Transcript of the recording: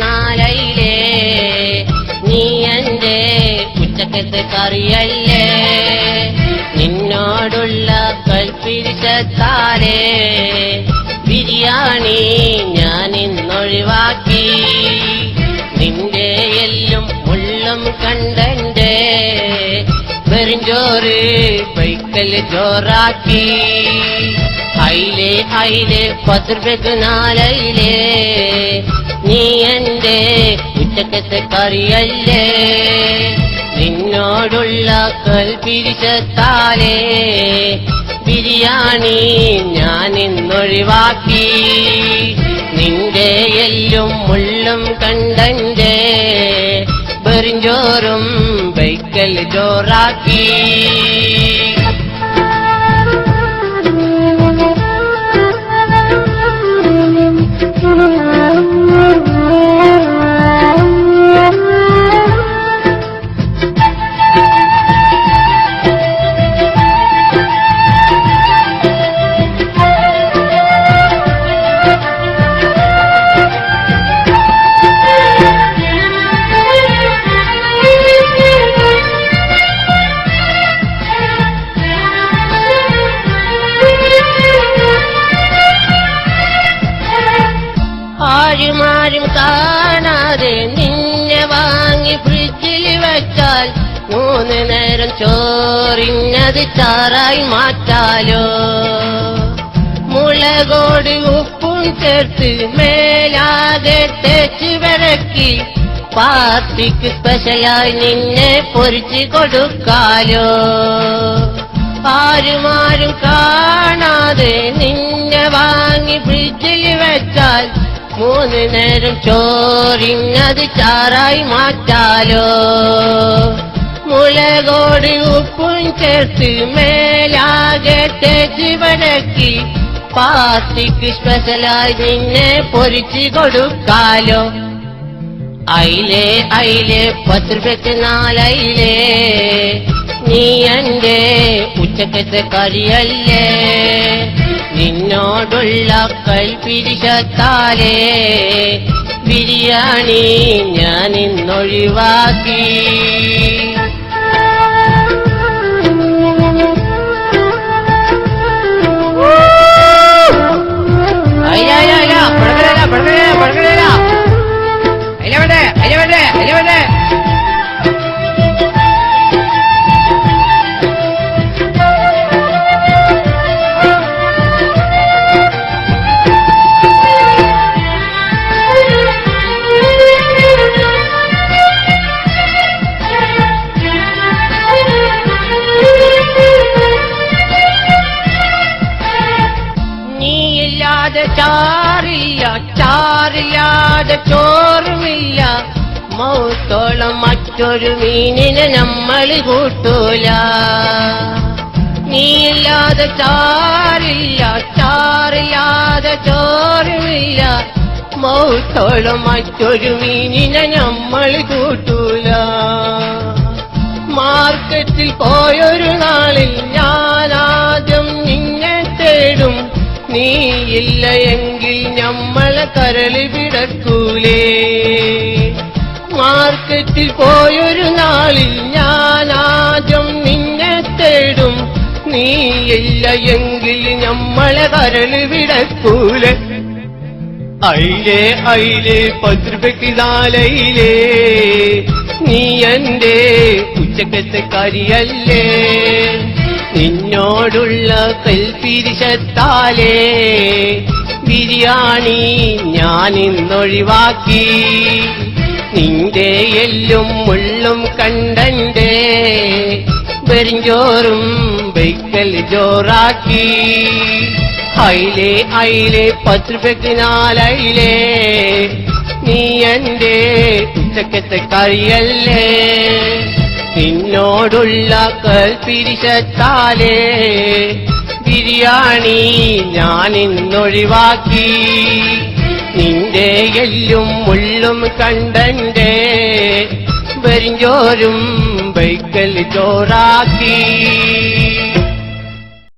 നാലയിലേ നീ എന്റെ ഉച്ചക്കത്തെ കറിയല്ലേ നിന്നോടുള്ള കൽപ്പിരിച്ചത്താലേ ബിരിയാണി ഞാൻ ഇന്നൊഴിവാക്കി നിന്റെ എല്ലും മുള്ളും കണ്ടെന്റെ വെറുംചോറ് പൈക്കൽ ചോറാക്കി അയിലേ അയിലേ 10 രൂപയ്ക്ക് നാലയിലേ നീ എന്റെ ഉച്ചക്കത്തെ കറിയല്ലേ നിന്നോടുള്ള കൽപ്പിരിച്ചത്താലേ ബിരിയാണി ഞാൻ ഇന്നൊഴിവാക്കി നിന്റെ എല്ലും മുള്ളും കണ്ടെന്റെ വെറുംചോറും പൈക്കൽ ചോറാക്കി ആരും കാണാതെ നിന്നെ വാങ്ങി ഫ്രിഡ്ജിൽ വെച്ചാൽ 3 നേരം ചോറിഞ്ഞത് ചാറായി മാറ്റാലോ മുളകോട് ഉപ്പും ചേർത്ത് മേലാകെ തേച്ച് വിളക്കി പാർട്ടിക്ക് സ്പെഷ്യലായി നിന്നെ പൊരിച്ചു കൊടുക്കാലോ ആരും കാണാതെ നിന്നെ വാങ്ങി ഫ്രിഡ്ജിൽ വെച്ചാൽ 3 നേരം ചോറിഞ്ഞത് ചാറായി മാറ്റാലോ മുളകോട് ഉപ്പും ചേർത്ത് മേലാകെ തേച്ച് വടക്കി പാർട്ടിക്ക് സ്പെഷ്യലായി നിന്നെ പൊരിച്ചു കൊടുക്കാലോ അയിലേ അയിലേ 10 രൂപയ്ക്ക് നാലയിലേ നീ എന്റെ ഉച്ചക്കത്തെ കറിയല്ലേ നിന്നോടുള്ള കൽപ്പിരിച്ചത്താലേ ബിരിയാണി ഞാൻ ഇന്നൊഴിവാക്കി ചാറില്ലാതെ ചോറുമില്ല മൗത്തോളം മറ്റൊരു മീനിനെ നമ്മൾ കൂട്ടൂല നീയില്ലാതെ ചാറില്ലാതെ ചോറുമില്ല മൗത്തോളം മറ്റൊരു മീനിനെ നമ്മൾ കൂട്ടൂല മാർക്കറ്റിൽ പോയൊരു നാളിൽ ഞാനാദ്യം നിന്നെ തേടും നീയില്ല എങ്കിൽ ഞമ്മളെ കരളി പിടക്കൂലേ മാർക്കറ്റിൽ പോയൊരു നാളിൽ ഞാനാദ്യം നിന്നെ തേടും നീയില്ല എങ്കിൽ ഞമ്മളെ കരളി പിടക്കൂലേ അയിലേ അയിലേ 10 രൂപയ്ക്ക് നാലയിലേ നീ എന്റെ ഉച്ചക്കത്തെ കറിയല്ലേ നിന്നോടുള്ള കൽപ്പിരിച്ചത്താലേ ബിരിയാണി ഞാൻ ഇന്നൊഴിവാക്കി നിന്റെ എല്ലും മുള്ളും കണ്ടെന്റെ വെറുംചോറും പൈക്കൽ ചോറാക്കി അയിലേ അയിലേ 10 രൂപയ്ക്ക് നാലയിലേ നീ എന്റെ ഉച്ചക്കത്തെ കറിയല്ലേ നിന്നോടുള്ള കൽപിരിശത്താലേ ബിരിയാണി ഞാനിന്നൊഴിവാക്കി. നിന്റെ എല്ലും മുള്ളും കണ്ടന്റെ വെറിഞ്ചോരും ബൈക്കൽ ചോറാക്കി.